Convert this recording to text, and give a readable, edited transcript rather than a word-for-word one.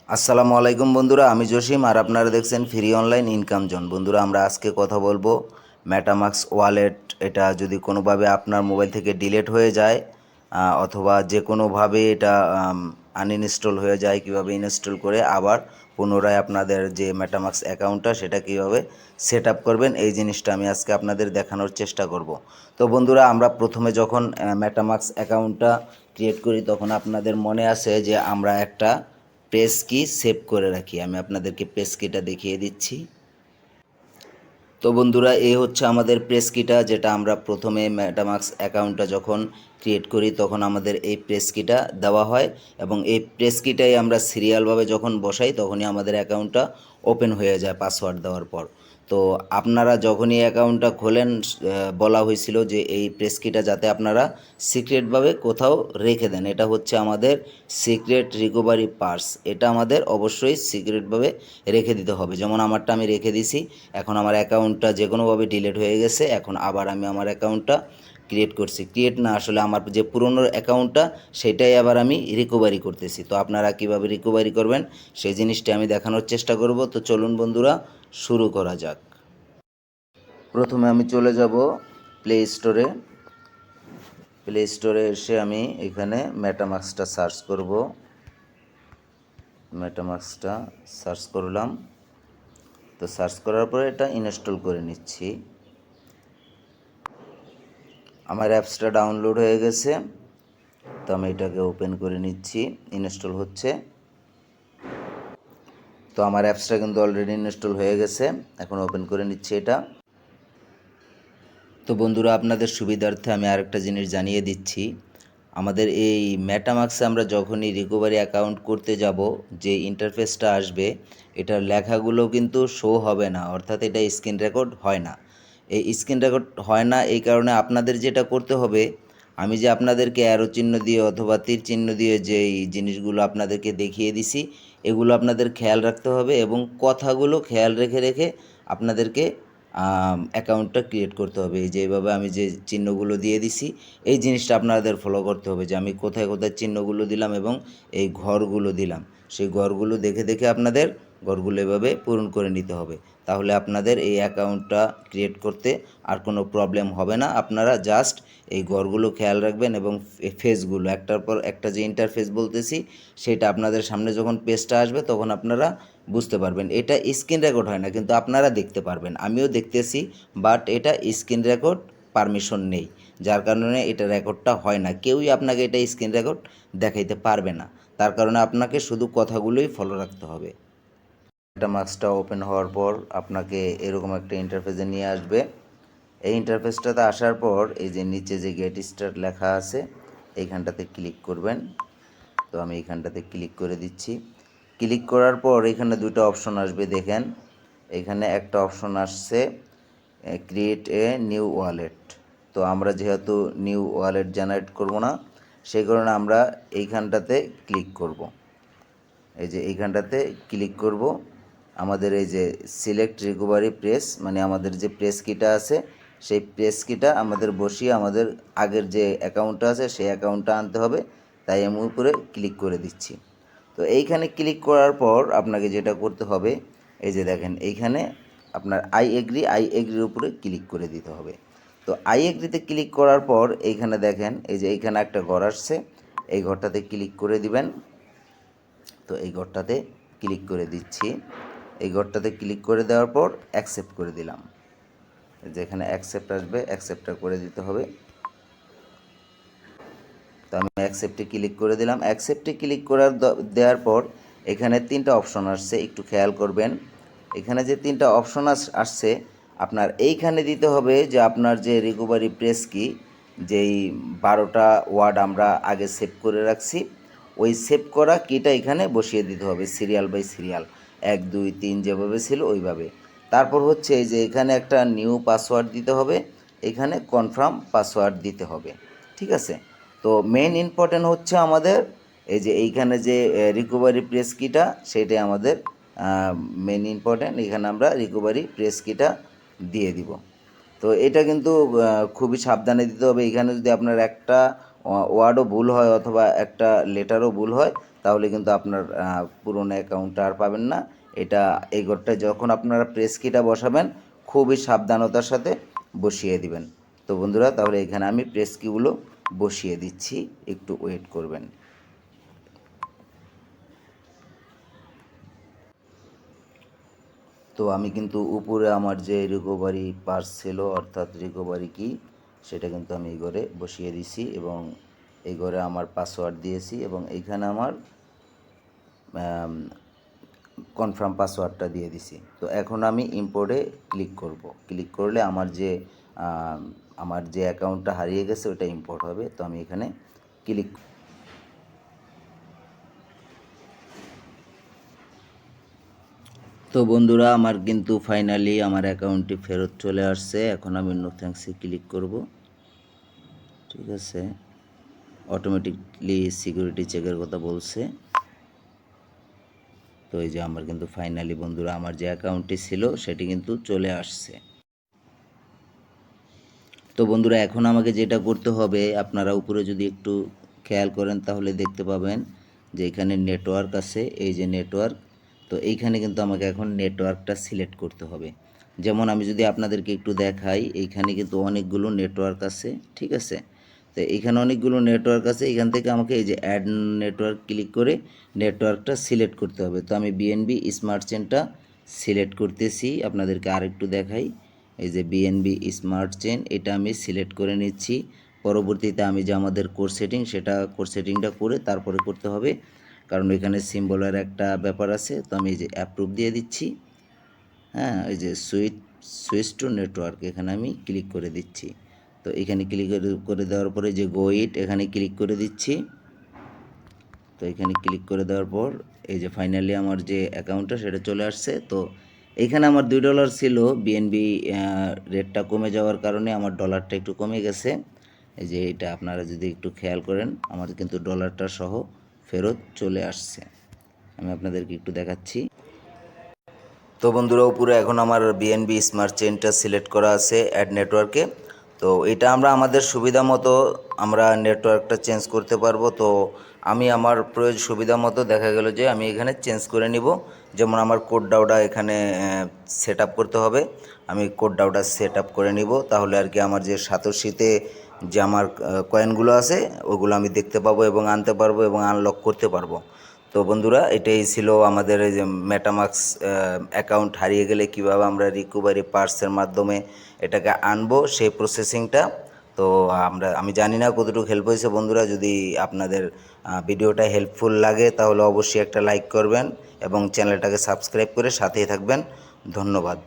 আসসালামু আলাইকুম বন্ধুরা, আমি জসিম আর আপনারা দেখছেন ফ্রি অনলাইন ইনকাম জোন। বন্ধুরা, আমরা আজকে কথা বলবো মেটামাস্ক ওয়ালেট। এটা যদি কোনোভাবে আপনার মোবাইল থেকে ডিলিট হয়ে যায় অথবা যে কোনোভাবে এটা আনইনস্টল হয়ে যায়, কিভাবে ইনস্টল করে আবার পুনরায় আপনাদের যে মেটামাস্ক অ্যাকাউন্টটা সেটা কিভাবে সেট আপ করবেন, এই জিনিসটা আমি আজকে আপনাদের দেখানোর চেষ্টা করব। তো বন্ধুরা, আমরা প্রথমে যখন মেটামাস্ক অ্যাকাউন্টটা ক্রিয়েট করি তখন আপনাদের মনে আছে যে আমরা একটা প্রেস কি সেভ করে রাখি। আমি আপনাদেরকে প্রেস কিটা দেখিয়ে দিচ্ছি। তো বন্ধুরা, এই হচ্ছে আমাদের প্রেস কিটা, যেটা আমরা প্রথমে মেটামাস্ক অ্যাকাউন্টটা যখন ক্রিয়েট করি তখন আমাদের এই প্রেস কিটা দেওয়া হয় এবং এই প্রেস কিটাই আমরা সিরিয়ালভাবে যখন বসাই তখনই আমাদের অ্যাকাউন্টটা ওপেন হয়ে যায় পাসওয়ার্ড দেওয়ার পর। তো আপনারা যখনই অ্যাকাউন্টটা খোলেন বলা হয়েছিল যে এই প্রেস কিটা যাতে আপনারা সিক্রেটভাবে কোথাও রেখে দেন। এটা হচ্ছে আমাদের সিক্রেট রিকভারি পার্স। এটা আমাদের অবশ্যই সিক্রেটভাবে রেখে দিতে হবে। যেমন আমারটা আমি রেখে দিছি। এখন আমার অ্যাকাউন্টটা যে কোনোভাবে ডিলিট হয়ে গেছে, এখন আবার আমি আমার অ্যাকাউন্টটা ক্রিয়েট করছি। ক্রিয়েট না, আসলে আমার যে পুরনো অ্যাকাউন্টটা সেটাই আবার আমি রিকভারি করতেছি। তো আপনারা কিভাবে রিকভারি করবেন সেই জিনিসটা আমি দেখানোর চেষ্টা করব। তো চলুন বন্ধুরা, শুরু করা যাক। প্রথমে আমি চলে যাব প্লে স্টোরে। প্লে স্টোরে এসে আমি এখানে মেটামাস্কটা সার্চ করব। মেটামাস্কটা সার্চ করলাম। তো সার্চ করার পরে এটা ইনস্টল করে নিচ্ছি। আমার অ্যাপসটা ডাউনলোড হয়ে গেছে, তো আমি এটাকে ওপেন করে নিচ্ছি। ইনস্টল হচ্ছে। তো আমার অ্যাপসটা কিন্তু অলরেডি ইনস্টল হয়ে গেছে, এখন ওপেন করে নিচ্ছি এটা। তো বন্ধুরা, আপনাদের সুবিধার্থে আমি আরেকটা জিনিস জানিয়ে দিচ্ছি। আমাদের এই মেটামাস্কে আমরা যখনই রিকভারি অ্যাকাউন্ট করতে যাব, যে ইন্টারফেসটা আসবে এটার লেখাগুলো কিন্তু শো হবে না, অর্থাৎ এটা স্ক্রিন রেকর্ড হয় না। এই স্ক্রিন রেকর্ড হয় না এই কারণে আপনাদের যেটা করতে হবে, আমি যে আপনাদেরকে অ্যারো চিহ্ন দিয়ে অথবা তীর চিহ্ন দিয়ে যেই জিনিসগুলো আপনাদেরকে দেখিয়ে দিছি এগুলো আপনাদের খেয়াল রাখতে হবে এবং কথাগুলো খেয়াল রেখে রেখে আপনাদেরকে অ্যাকাউন্টটা ক্রিয়েট করতে হবে। এই যে এইভাবে আমি যে চিহ্নগুলো দিয়ে দিছি এই জিনিসটা আপনাদের ফলো করতে হবে, যে আমি কোথায় কোথায় চিহ্নগুলো দিলাম এবং এই ঘরগুলো দিলাম, সেই ঘরগুলো দেখে দেখে আপনাদের ঘরগুলো এভাবে পূরণ করে নিতে হবে। তাহলে আপনাদের এই অ্যাকাউন্টটা ক্রিয়েট করতে আর কোনো প্রবলেম হবে না। আপনারা জাস্ট এই ঘরগুলো খেয়াল রাখবেন এবং ফেসগুলো একটার পর একটা যে ইন্টারফেস বলতেছি সেটা আপনাদের সামনে যখন পেজটা আসবে তখন আপনারা বুঝতে পারবেন। এটা স্ক্রিন রেকর্ড হয় না, কিন্তু আপনারা দেখতে পারবেন, আমিও দেখতেছি, বাট এটা স্ক্রিন রেকর্ড পারমিশন নেই, যার কারণে এটা রেকর্ডটা হয় না। কেউই আপনাকে এটা স্ক্রিন রেকর্ড দেখাইতে পারবে না, তার কারণে আপনাকে শুধু কথাগুলোই ফলো রাখতে হবে। এটা মাস্কটা ওপেন হওয়ার পর আপনাকে এরকম একটা ইন্টারফেসে নিয়ে আসবে। এই ইন্টারফেসটাতে আসার পর এই যে নিচে যে গেট স্টার্ট লেখা আছে এইখানটাতে ক্লিক করবেন। তো আমি এইখানটাতে ক্লিক করে দিচ্ছি। ক্লিক করার পর এখানে দুটো অপশন আসবে, দেখেন এখানে একটা অপশন আসছে ক্রিয়েট এ নিউ ওয়ালেট। তো আমরা যেহেতু নিউ ওয়ালেট জেনারেট করব না, সেই কারণে আমরা এইখানটাতে ক্লিক করব। এই যে এইখানটাতে ক্লিক করব। আমাদের এই যে সিলেক্ট রিকভারি প্রেস, মানে আমাদের যে প্রেস কিটা আছে সেই প্রেস কিটা আমাদের বসিয়ে আমাদের আগের যে অ্যাকাউন্টটা আছে সেই অ্যাকাউন্টটা আনতে হবে, তাই আমি উপরে ক্লিক করে দিচ্ছি। তো এইখানে ক্লিক করার পর আপনাকে যেটা করতে হবে, এই যে দেখেন এইখানে আপনার আই এগ্রির উপরে ক্লিক করে দিতে হবে। তো আই এগ্রিতে ক্লিক করার পর এইখানে দেখেন এই যে এইখানে একটা ঘর আসছে, এই ঘরটাতে ক্লিক করে দিবেন। তো এই ঘরটাতে ক্লিক করে দিচ্ছি। এই ঘরটাতে ক্লিক করে দেওয়ার পর অ্যাকসেপ্ট করে দিলাম। যেখানে অ্যাকসেপ্ট আসবে অ্যাকসেপ্টটা করে দিতে হবে। তো আমি অ্যাকসেপ্টে ক্লিক করে দিলাম। অ্যাকসেপ্টে ক্লিক করার দেওয়ার পর এখানে তিনটা অপশন আসছে, একটু খেয়াল করবেন। এখানে যে তিনটা অপশন আসছে আপনার এইখানে দিতে হবে যে আপনার যে রিকভারি প্রেস কি, যেই 12টা ওয়ার্ড আমরা আগে সেভ করে রাখছি ওই সেভ করা কিটা এখানে বসিয়ে দিতে হবে সিরিয়াল বাই সিরিয়াল, 1 2 3 যেভাবে ছিল ওইভাবে। তারপর হচ্ছে এই যে এখানে একটা নিউ পাসওয়ার্ড দিতে হবে, এখানে কনফার্ম পাসওয়ার্ড দিতে হবে। ঠিক আছে। তো মেইন ইম্পর্টেন্ট হচ্ছে আমাদের এই যে এইখানে যে রিকভারি প্রেস কিটা সেটাই আমাদের মেইন ইম্পর্টেন্ট। এখানে আমরা রিকভারি প্রেস কিটা দিয়ে দিব। তো এটা কিন্তু খুবই সাবধানে দিতে হবে। এখানে যদি আপনার একটা ওয়ার্ডও ভুল হয় অথবা একটা লেটারও ভুল হয়, তাহলে কিন্তু আপনার পুরনো অ্যাকাউন্টটা আর পাবেন না। এটা এই ঘরটা যখন আপনারা প্রেস কিটা বসাবেন খুবই সাবধানতার সাথে বসিয়ে দিবেন। তো বন্ধুরা, তাহলে এখানে আমি প্রেস কিগুলো বসিয়ে দিচ্ছি, একটু ওয়েট করবেন। তো আমি কিন্তু উপরে আমার যে রিকভারি পার্স ছিল অর্থাৎ রিকভারি কি, সেটা কিন্তু আমি এই ঘরে বসিয়ে দিছি এবং এই ঘরে আমার পাসওয়ার্ড দিয়েছি এবং এইখানে আমার কনফার্ম পাসওয়ার্ডটা দিয়ে দিছি। তো এখন আমি ইম্পোর্টে ক্লিক করব। ক্লিক করলে আমার যে অ্যাকাউন্টটা হারিয়ে গেছে ওটা ইম্পোর্ট হবে। তো আমি এখানে ক্লিক। তো বন্ধুরা, আমার কিন্তু ফাইনালি আমার অ্যাকাউন্টটি ফেরত চলে আসছে। এখন আমি নো থ্যাঙ্কসে ক্লিক করব। ঠিক আছে, অটোমেটিকলি সিকিউরিটি চেকের কথা বলছে। তো এই যে আমার কিন্তু ফাইনালি বন্ধুরা আমার যে অ্যাকাউন্টটি ছিল সেটি কিন্তু চলে আসছে। তো বন্ধুরা, এখন আমাকে যেটা করতে হবে, আপনারা উপরে যদি একটু খেয়াল করেন তাহলে দেখতে পাবেন যে এখানে নেটওয়ার্ক আছে, এই যে নেটওয়ার্ক। তো এইখানে কিন্তু আমাকে এখন নেটওয়ার্কটা সিলেক্ট করতে হবে। যেমন আমি যদি আপনাদেরকে একটু দেখাই, এইখানে কিন্তু অনেকগুলো নেটওয়ার্ক আছে, ঠিক আছে। তো এইখানে অনেকগুলো নেটওয়ার্ক আছে, এখান থেকে আমাকে এই যে অ্যাড নেটওয়ার্ক ক্লিক করে নেটওয়ার্কটা সিলেক্ট করতে হবে। তো আমি বিএনবি স্মার্ট চেনটা সিলেক্ট করতেছি, আপনাদেরকে আরেকটু দেখাই। এই যে বিএনবি স্মার্ট চেন, এটা আমি সিলেক্ট করে নিচ্ছি। পরবর্তীতে আমি যে আমাদের কোর সেটিং, সেটা কোর সেটিংটা করে তারপরে করতে হবে, কারণ এখানে সিম্বলের একটা ব্যাপার আছে। তো আমি এই যে অ্যাপ্রুভ দিয়ে দিচ্ছি। হ্যাঁ, এই যে সুইচ টু নেটওয়ার্ক, এখানে আমি ক্লিক করে দিচ্ছি। তো এখানে ক্লিক করে দেওয়ার পরে যে গো ইট, এখানে ক্লিক করে দিচ্ছি। তো এখানে ক্লিক করে দেওয়ার পর এই যে ফাইনালি আমার যে অ্যাকাউন্টটা সেটা চলে আসছে। তো এইখানে আমার $2 ছিল, বিএনবি রেটটা কমে যাওয়ার কারণে আমার ডলারটা একটু কমে গেছে। এই যে এটা আপনারা যদি একটু খেয়াল করেন, আমার কিন্তু ডলারটা সহ ফেরত চলে আসছে। আমি আপনাদেরকে একটু দেখাচ্ছি। তো বন্ধুরা, উপরে এখন আমার বিএনবি স্মার্ট চেইনটা সিলেক্ট করা আছে অ্যাড নেটওয়ার্কে। তো এটা আমরা আমাদের সুবিধা মতো আমরা নেটওয়ার্কটা চেঞ্জ করতে পারবো। তো আমি আমার সুবিধা মতো দেখা গেল যে আমি এখানে চেঞ্জ করে নিব। যেমন আমার কোড ডাউটা এখানে সেট আপ করতে হবে, আমি কোড ডাউটা সেট আপ করে নিব। তাহলে আর কি আমার যে সাতোশিতে যে আমার কয়েনগুলো আছে ওগুলো আমি দেখতে পাবো এবং আনতে পারবো এবং আনলক করতে পারবো। তো বন্ধুরা, এটাই ছিল আমাদের এই যে মেটামাস্ক অ্যাকাউন্ট হারিয়ে গেলে কিভাবে আমরা রিকভারি পার্টসের মাধ্যমে এটাকে আনবো, সেই প্রসেসিংটা। তো আমি জানি না কতটুকু হেল্প হয়েছে বন্ধুরা। যদি আপনাদের ভিডিওটা হেল্পফুল লাগে তাহলে অবশ্যই একটা লাইক করবেন এবং চ্যানেলটাকে সাবস্ক্রাইব করে সাথেই থাকবেন। ধন্যবাদ।